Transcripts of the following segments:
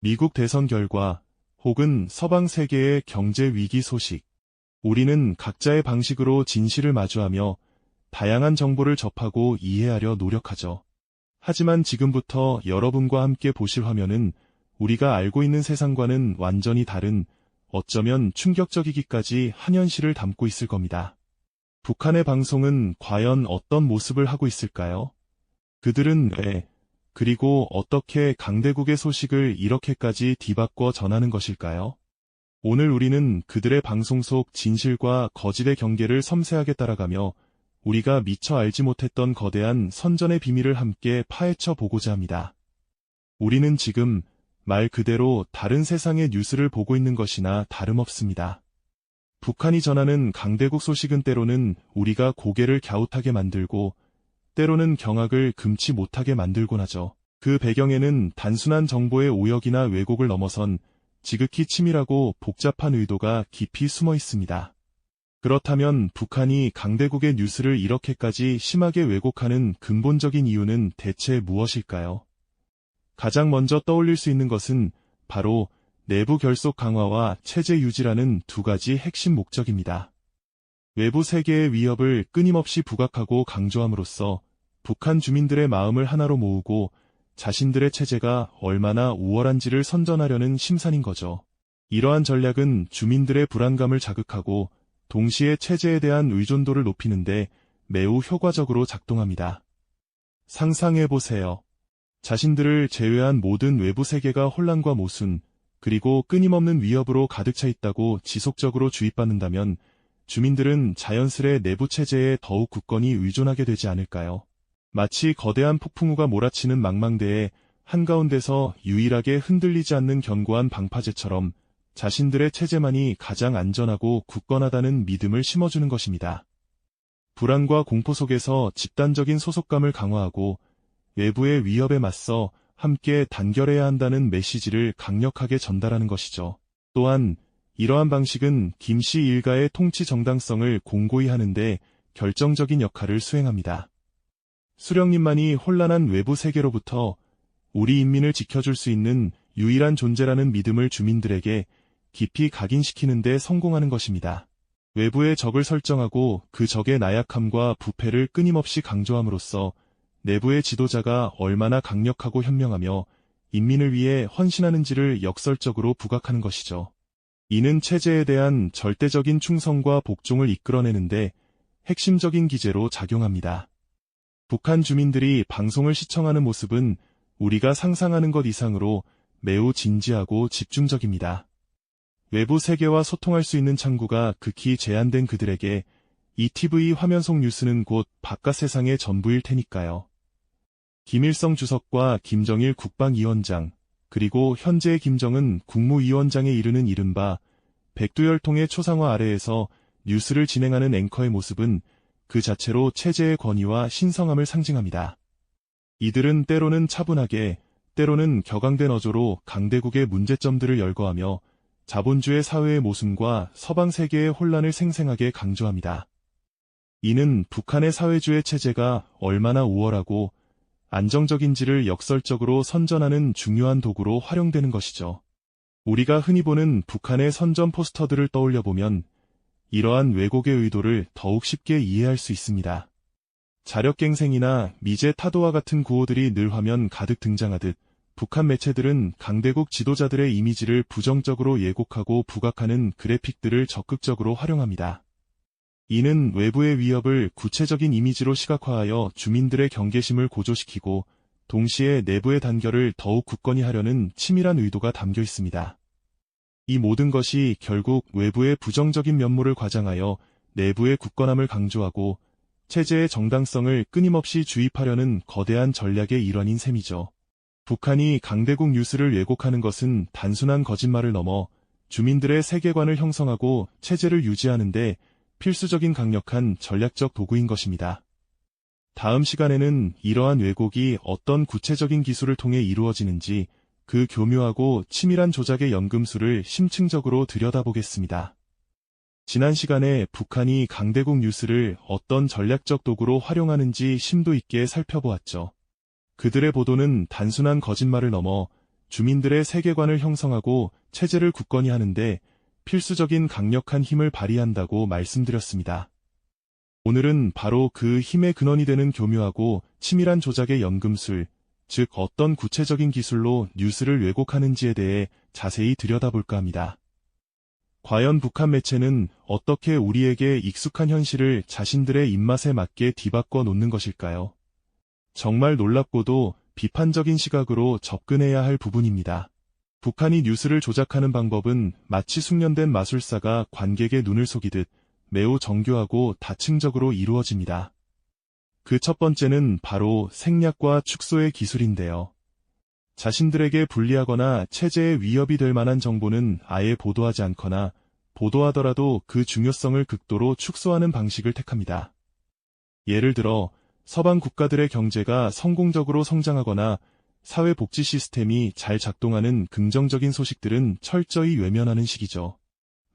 미국 대선 결과, 혹은 서방 세계의 경제 위기 소식. 우리는 각자의 방식으로 진실을 마주하며 다양한 정보를 접하고 이해하려 노력하죠. 하지만 지금부터 여러분과 함께 보실 화면은 우리가 알고 있는 세상과는 완전히 다른, 어쩌면 충격적이기까지 한 현실을 담고 있을 겁니다. 북한의 방송은 과연 어떤 모습을 하고 있을까요? 그들은 왜, 그리고 어떻게 강대국의 소식을 이렇게까지 뒤바꿔 전하는 것일까요? 오늘 우리는 그들의 방송 속 진실과 거짓의 경계를 섬세하게 따라가며 우리가 미처 알지 못했던 거대한 선전의 비밀을 함께 파헤쳐 보고자 합니다. 우리는 지금 말 그대로 다른 세상의 뉴스를 보고 있는 것이나 다름없습니다. 북한이 전하는 강대국 소식은 때로는 우리가 고개를 갸웃하게 만들고 때로는 경악을 금치 못하게 만들곤 하죠. 그 배경에는 단순한 정보의 오역이나 왜곡을 넘어선 지극히 치밀하고 복잡한 의도가 깊이 숨어 있습니다. 그렇다면 북한이 강대국의 뉴스를 이렇게까지 심하게 왜곡하는 근본적인 이유는 대체 무엇일까요? 가장 먼저 떠올릴 수 있는 것은 바로 내부 결속 강화와 체제 유지라는 두 가지 핵심 목적입니다. 외부 세계의 위협을 끊임없이 부각하고 강조함으로써 북한 주민들의 마음을 하나로 모으고 자신들의 체제가 얼마나 우월한지를 선전하려는 심산인 거죠. 이러한 전략은 주민들의 불안감을 자극하고 동시에 체제에 대한 의존도를 높이는데 매우 효과적으로 작동합니다. 상상해보세요. 자신들을 제외한 모든 외부 세계가 혼란과 모순, 그리고 끊임없는 위협으로 가득 차 있다고 지속적으로 주입받는다면 주민들은 자연스레 내부 체제에 더욱 굳건히 의존하게 되지 않을까요? 마치 거대한 폭풍우가 몰아치는 망망대해 한가운데서 유일하게 흔들리지 않는 견고한 방파제처럼 자신들의 체제만이 가장 안전하고 굳건하다는 믿음을 심어주는 것입니다. 불안과 공포 속에서 집단적인 소속감을 강화하고 외부의 위협에 맞서 함께 단결해야 한다는 메시지를 강력하게 전달하는 것이죠. 또한 이러한 방식은 김씨 일가의 통치 정당성을 공고히 하는데 결정적인 역할을 수행합니다. 수령님만이 혼란한 외부 세계로부터 우리 인민을 지켜줄 수 있는 유일한 존재라는 믿음을 주민들에게 깊이 각인시키는 데 성공하는 것입니다. 외부의 적을 설정하고 그 적의 나약함과 부패를 끊임없이 강조함으로써 내부의 지도자가 얼마나 강력하고 현명하며 인민을 위해 헌신하는지를 역설적으로 부각하는 것이죠. 이는 체제에 대한 절대적인 충성과 복종을 이끌어내는데 핵심적인 기제로 작용합니다. 북한 주민들이 방송을 시청하는 모습은 우리가 상상하는 것 이상으로 매우 진지하고 집중적입니다. 외부 세계와 소통할 수 있는 창구가 극히 제한된 그들에게 이 TV 화면 속 뉴스는 곧 바깥 세상의 전부일 테니까요. 김일성 주석과 김정일 국방위원장, 그리고 현재의 김정은 국무위원장에 이르는 이른바 백두혈통의 초상화 아래에서 뉴스를 진행하는 앵커의 모습은 그 자체로 체제의 권위와 신성함을 상징합니다. 이들은 때로는 차분하게, 때로는 격앙된 어조로 강대국의 문제점들을 열거하며 자본주의 사회의 모순과 서방 세계의 혼란을 생생하게 강조합니다. 이는 북한의 사회주의 체제가 얼마나 우월하고 안정적인지를 역설적으로 선전하는 중요한 도구로 활용되는 것이죠. 우리가 흔히 보는 북한의 선전 포스터들을 떠올려보면 이러한 왜곡의 의도를 더욱 쉽게 이해할 수 있습니다. 자력갱생이나 미제 타도와 같은 구호들이 늘 화면 가득 등장하듯 북한 매체들은 강대국 지도자들의 이미지를 부정적으로 예곡하고 부각하는 그래픽들을 적극적으로 활용합니다. 이는 외부의 위협을 구체적인 이미지로 시각화하여 주민들의 경계심을 고조시키고 동시에 내부의 단결을 더욱 굳건히 하려는 치밀한 의도가 담겨 있습니다. 이 모든 것이 결국 외부의 부정적인 면모를 과장하여 내부의 굳건함을 강조하고 체제의 정당성을 끊임없이 주입하려는 거대한 전략의 일환인 셈이죠. 북한이 강대국 뉴스를 왜곡하는 것은 단순한 거짓말을 넘어 주민들의 세계관을 형성하고 체제를 유지하는 데 필수적인 강력한 전략적 도구인 것입니다. 다음 시간에는 이러한 왜곡이 어떤 구체적인 기술을 통해 이루어지는지 그 교묘하고 치밀한 조작의 연금술을 심층적으로 들여다보겠습니다. 지난 시간에 북한이 강대국 뉴스를 어떤 전략적 도구로 활용하는지 심도 있게 살펴보았죠. 그들의 보도는 단순한 거짓말을 넘어 주민들의 세계관을 형성하고 체제를 굳건히 하는데 필수적인 강력한 힘을 발휘한다고 말씀드렸습니다. 오늘은 바로 그 힘의 근원이 되는 교묘하고 치밀한 조작의 연금술, 즉 어떤 구체적인 기술로 뉴스를 왜곡하는지에 대해 자세히 들여다볼까 합니다. 과연 북한 매체는 어떻게 우리에게 익숙한 현실을 자신들의 입맛에 맞게 뒤바꿔 놓는 것일까요? 정말 놀랍고도 비판적인 시각으로 접근해야 할 부분입니다. 북한이 뉴스를 조작하는 방법은 마치 숙련된 마술사가 관객의 눈을 속이듯 매우 정교하고 다층적으로 이루어집니다. 그 첫 번째는 바로 생략과 축소의 기술인데요. 자신들에게 불리하거나 체제에 위협이 될 만한 정보는 아예 보도하지 않거나 보도하더라도 그 중요성을 극도로 축소하는 방식을 택합니다. 예를 들어 서방 국가들의 경제가 성공적으로 성장하거나 사회복지 시스템이 잘 작동하는 긍정적인 소식들은 철저히 외면하는 식이죠.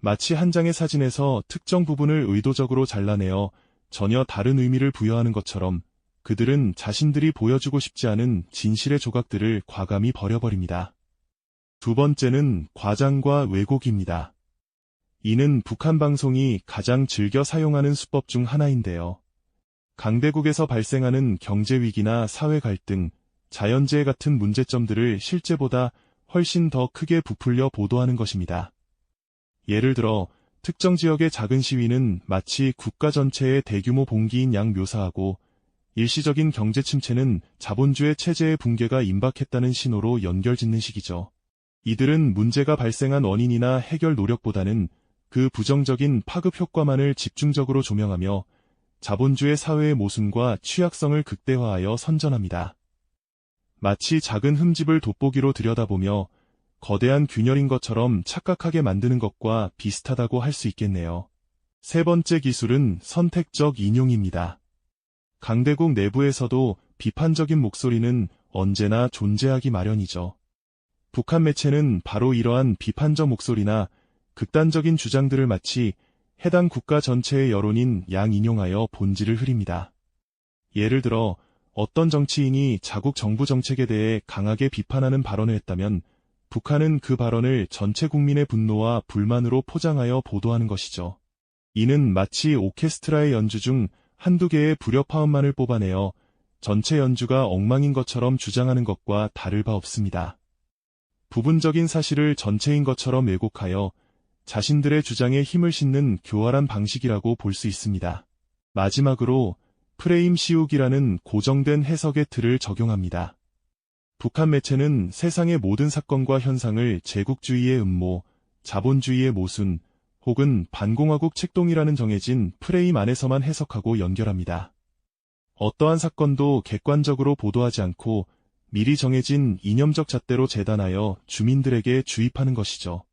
마치 한 장의 사진에서 특정 부분을 의도적으로 잘라내어 전혀 다른 의미를 부여하는 것처럼 그들은 자신들이 보여주고 싶지 않은 진실의 조각들을 과감히 버려버립니다. 두 번째는 과장과 왜곡입니다. 이는 북한 방송이 가장 즐겨 사용하는 수법 중 하나인데요. 강대국에서 발생하는 경제위기나 사회 갈등, 자연재해 같은 문제점들을 실제보다 훨씬 더 크게 부풀려 보도하는 것입니다. 예를 들어 특정 지역의 작은 시위는 마치 국가 전체의 대규모 봉기인 양 묘사하고 일시적인 경제 침체는 자본주의 체제의 붕괴가 임박했다는 신호로 연결짓는 식이죠. 이들은 문제가 발생한 원인이나 해결 노력보다는 그 부정적인 파급 효과만을 집중적으로 조명하며 자본주의 사회의 모순과 취약성을 극대화하여 선전합니다. 마치 작은 흠집을 돋보기로 들여다보며 거대한 균열인 것처럼 착각하게 만드는 것과 비슷하다고 할 수 있겠네요. 세 번째 기술은 선택적 인용입니다. 강대국 내부에서도 비판적인 목소리는 언제나 존재하기 마련이죠. 북한 매체는 바로 이러한 비판적 목소리나 극단적인 주장들을 마치 해당 국가 전체의 여론인 양 인용하여 본질을 흐립니다. 예를 들어 어떤 정치인이 자국 정부 정책에 대해 강하게 비판하는 발언을 했다면 북한은 그 발언을 전체 국민의 분노와 불만으로 포장하여 보도하는 것이죠. 이는 마치 오케스트라의 연주 중 한두 개의 불협화음만을 뽑아내어 전체 연주가 엉망인 것처럼 주장하는 것과 다를 바 없습니다. 부분적인 사실을 전체인 것처럼 왜곡하여 자신들의 주장에 힘을 싣는 교활한 방식이라고 볼 수 있습니다. 마지막으로 프레임 씌우기라는 고정된 해석의 틀을 적용합니다. 북한 매체는 세상의 모든 사건과 현상을 제국주의의 음모, 자본주의의 모순, 혹은 반공화국 책동이라는 정해진 프레임 안에서만 해석하고 연결합니다. 어떠한 사건도 객관적으로 보도하지 않고 미리 정해진 이념적 잣대로 재단하여 주민들에게 주입하는 것이죠.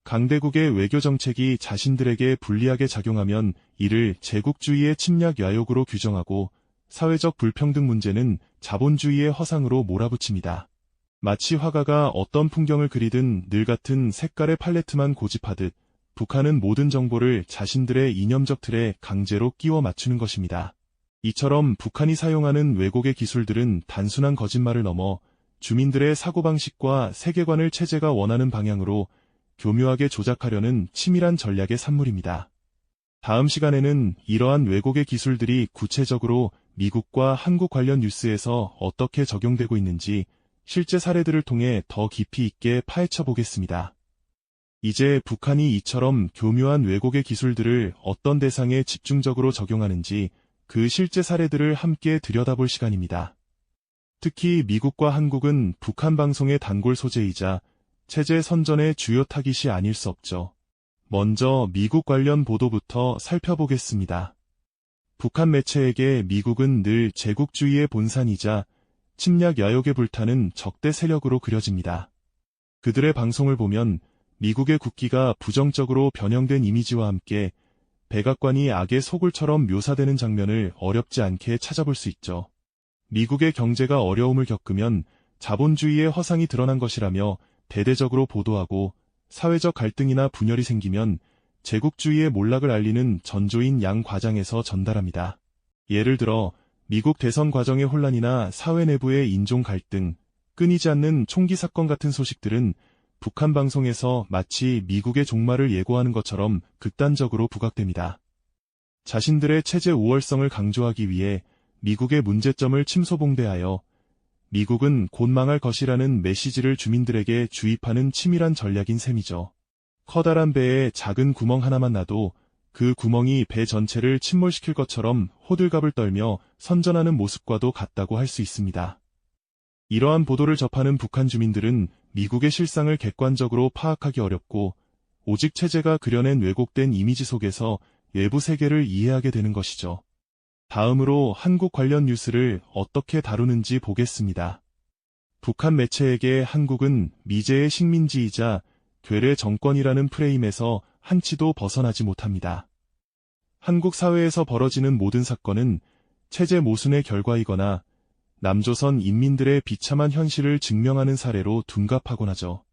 강대국의 외교 정책이 자신들에게 불리하게 작용하면 이를 제국주의의 침략 야욕으로 규정하고 사회적 불평등 문제는 자본주의의 허상으로 몰아붙입니다. 마치 화가가 어떤 풍경을 그리든 늘 같은 색깔의 팔레트만 고집하듯 북한은 모든 정보를 자신들의 이념적 틀에 강제로 끼워 맞추는 것입니다. 이처럼 북한이 사용하는 왜곡의 기술들은 단순한 거짓말을 넘어 주민들의 사고방식과 세계관을 체제가 원하는 방향으로 교묘하게 조작하려는 치밀한 전략의 산물입니다. 다음 시간에는 이러한 왜곡의 기술들이 구체적으로 미국과 한국 관련 뉴스에서 어떻게 적용되고 있는지 실제 사례들을 통해 더 깊이 있게 파헤쳐 보겠습니다. 이제 북한이 이처럼 교묘한 왜곡의 기술들을 어떤 대상에 집중적으로 적용하는지 그 실제 사례들을 함께 들여다볼 시간입니다. 특히 미국과 한국은 북한 방송의 단골 소재이자 체제 선전의 주요 타깃이 아닐 수 없죠. 먼저 미국 관련 보도부터 살펴보겠습니다. 북한 매체에게 미국은 늘 제국주의의 본산이자 침략 야욕에 불타는 적대 세력으로 그려집니다. 그들의 방송을 보면 미국의 국기가 부정적으로 변형된 이미지와 함께 백악관이 악의 소굴처럼 묘사되는 장면을 어렵지 않게 찾아볼 수 있죠. 미국의 경제가 어려움을 겪으면 자본주의의 허상이 드러난 것이라며 대대적으로 보도하고 사회적 갈등이나 분열이 생기면 제국주의의 몰락을 알리는 전조인 양 과장에서 전달합니다. 예를 들어 미국 대선 과정의 혼란이나 사회 내부의 인종 갈등, 끊이지 않는 총기 사건 같은 소식들은 북한 방송에서 마치 미국의 종말을 예고하는 것처럼 극단적으로 부각됩니다. 자신들의 체제 우월성을 강조하기 위해 미국의 문제점을 침소봉대하여 미국은 곧 망할 것이라는 메시지를 주민들에게 주입하는 치밀한 전략인 셈이죠. 커다란 배에 작은 구멍 하나만 나도 그 구멍이 배 전체를 침몰시킬 것처럼 호들갑을 떨며 선전하는 모습과도 같다고 할 수 있습니다. 이러한 보도를 접하는 북한 주민들은 미국의 실상을 객관적으로 파악하기 어렵고 오직 체제가 그려낸 왜곡된 이미지 속에서 외부 세계를 이해하게 되는 것이죠. 다음으로 한국 관련 뉴스를 어떻게 다루는지 보겠습니다. 북한 매체에게 한국은 미제의 식민지이자 괴뢰 정권이라는 프레임에서 한치도 벗어나지 못합니다. 한국 사회에서 벌어지는 모든 사건은 체제 모순의 결과이거나 남조선 인민들의 비참한 현실을 증명하는 사례로 둔갑하곤 하죠.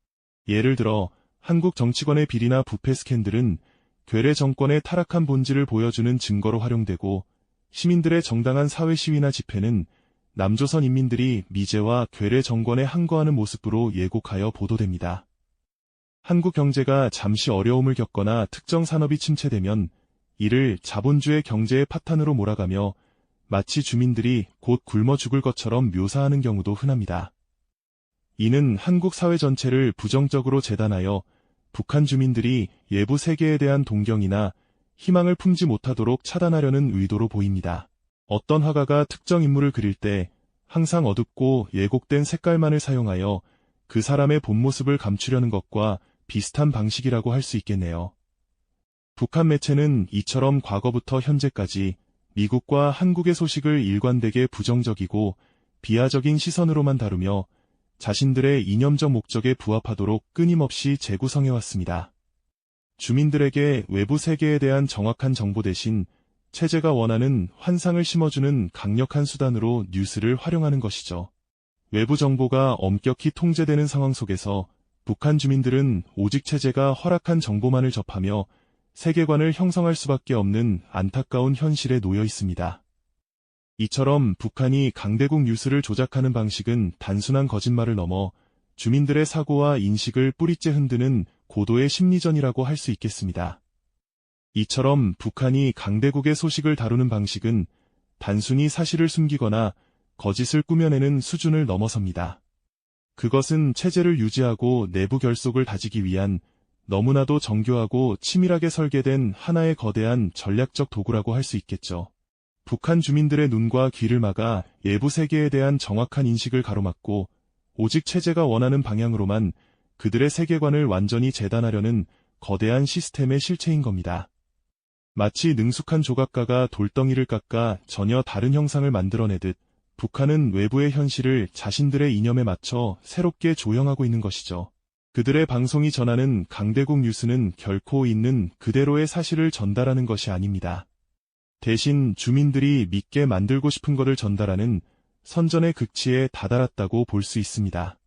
예를 들어 한국 정치권의 비리나 부패 스캔들은 괴뢰 정권의 타락한 본질을 보여주는 증거로 활용되고 시민들의 정당한 사회 시위나 집회는 남조선 인민들이 미제와 괴뢰 정권에 항거하는 모습으로 예곡하여 보도됩니다. 한국 경제가 잠시 어려움을 겪거나 특정 산업이 침체되면 이를 자본주의 경제의 파탄으로 몰아가며 마치 주민들이 곧 굶어 죽을 것처럼 묘사하는 경우도 흔합니다. 이는 한국 사회 전체를 부정적으로 재단하여 북한 주민들이 외부 세계에 대한 동경이나 희망을 품지 못하도록 차단하려는 의도로 보입니다. 어떤 화가가 특정 인물을 그릴 때 항상 어둡고 왜곡된 색깔만을 사용하여 그 사람의 본 모습을 감추려는 것과 비슷한 방식이라고 할 수 있겠네요. 북한 매체는 이처럼 과거부터 현재까지 미국과 한국의 소식을 일관되게 부정적이고 비하적인 시선으로만 다루며 자신들의 이념적 목적에 부합하도록 끊임없이 재구성해왔습니다. 주민들에게 외부 세계에 대한 정확한 정보 대신 체제가 원하는 환상을 심어주는 강력한 수단으로 뉴스를 활용하는 것이죠. 외부 정보가 엄격히 통제되는 상황 속에서 북한 주민들은 오직 체제가 허락한 정보만을 접하며 세계관을 형성할 수밖에 없는 안타까운 현실에 놓여 있습니다. 이처럼 북한이 강대국 뉴스를 조작하는 방식은 단순한 거짓말을 넘어 주민들의 사고와 인식을 뿌리째 흔드는 고도의 심리전이라고 할 수 있겠습니다. 이처럼 북한이 강대국의 소식을 다루는 방식은 단순히 사실을 숨기거나 거짓을 꾸며내는 수준을 넘어섭니다. 그것은 체제를 유지하고 내부 결속을 다지기 위한 너무나도 정교하고 치밀하게 설계된 하나의 거대한 전략적 도구라고 할 수 있겠죠. 북한 주민들의 눈과 귀를 막아 외부 세계에 대한 정확한 인식을 가로막고 오직 체제가 원하는 방향으로만 그들의 세계관을 완전히 재단하려는 거대한 시스템의 실체인 겁니다. 마치 능숙한 조각가가 돌덩이를 깎아 전혀 다른 형상을 만들어내듯 북한은 외부의 현실을 자신들의 이념에 맞춰 새롭게 조형하고 있는 것이죠. 그들의 방송이 전하는 강대국 뉴스는 결코 있는 그대로의 사실을 전달하는 것이 아닙니다. 대신 주민들이 믿게 만들고 싶은 것을 전달하는 선전의 극치에 다다랐다고 볼 수 있습니다.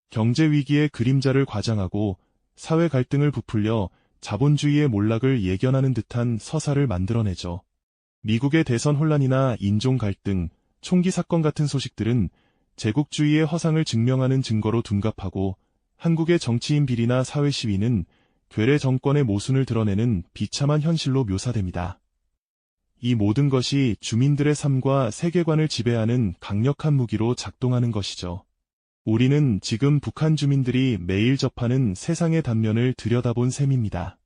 경제 위기의 그림자를 과장하고 사회 갈등을 부풀려 자본주의의 몰락을 예견하는 듯한 서사를 만들어내죠. 미국의 대선 혼란이나 인종 갈등, 총기 사건 같은 소식들은 제국주의의 허상을 증명하는 증거로 둔갑하고 한국의 정치인 비리나 사회 시위는 괴뢰 정권의 모순을 드러내는 비참한 현실로 묘사됩니다. 이 모든 것이 주민들의 삶과 세계관을 지배하는 강력한 무기로 작동하는 것이죠. 우리는 지금 북한 주민들이 매일 접하는 세상의 단면을 들여다본 셈입니다.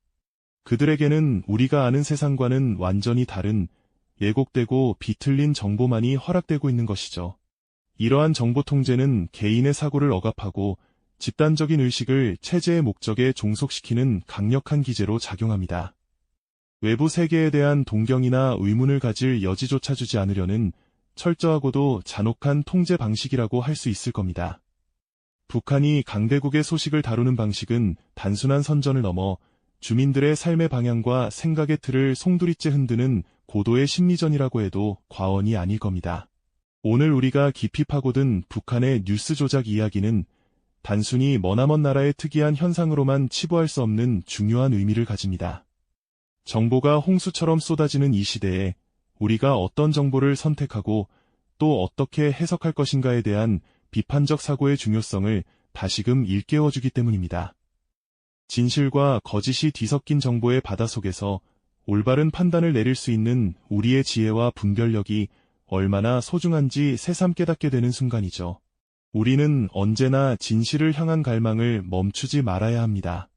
그들에게는 우리가 아는 세상과는 완전히 다른 왜곡되고 비틀린 정보만이 허락되고 있는 것이죠. 이러한 정보 통제는 개인의 사고를 억압하고 집단적인 의식을 체제의 목적에 종속시키는 강력한 기제로 작용합니다. 외부 세계에 대한 동경이나 의문을 가질 여지조차 주지 않으려는 철저하고도 잔혹한 통제 방식이라고 할 수 있을 겁니다. 북한이 강대국의 소식을 다루는 방식은 단순한 선전을 넘어 주민들의 삶의 방향과 생각의 틀을 송두리째 흔드는 고도의 심리전이라고 해도 과언이 아닐 겁니다. 오늘 우리가 깊이 파고든 북한의 뉴스 조작 이야기는 단순히 머나먼 나라의 특이한 현상으로만 치부할 수 없는 중요한 의미를 가집니다. 정보가 홍수처럼 쏟아지는 이 시대에 우리가 어떤 정보를 선택하고 또 어떻게 해석할 것인가에 대한 비판적 사고의 중요성을 다시금 일깨워주기 때문입니다. 진실과 거짓이 뒤섞인 정보의 바다 속에서 올바른 판단을 내릴 수 있는 우리의 지혜와 분별력이 얼마나 소중한지 새삼 깨닫게 되는 순간이죠. 우리는 언제나 진실을 향한 갈망을 멈추지 말아야 합니다.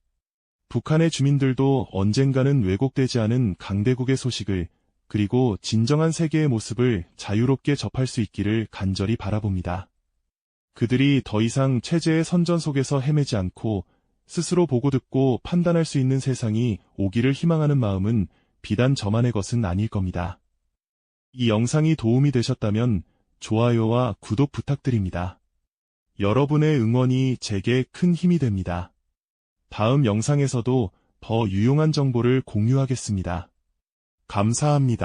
북한의 주민들도 언젠가는 왜곡되지 않은 강대국의 소식을, 그리고 진정한 세계의 모습을 자유롭게 접할 수 있기를 간절히 바라봅니다. 그들이 더 이상 체제의 선전 속에서 헤매지 않고 스스로 보고 듣고 판단할 수 있는 세상이 오기를 희망하는 마음은 비단 저만의 것은 아닐 겁니다. 이 영상이 도움이 되셨다면 좋아요와 구독 부탁드립니다. 여러분의 응원이 제게 큰 힘이 됩니다. 다음 영상에서도 더 유용한 정보를 공유하겠습니다. 감사합니다.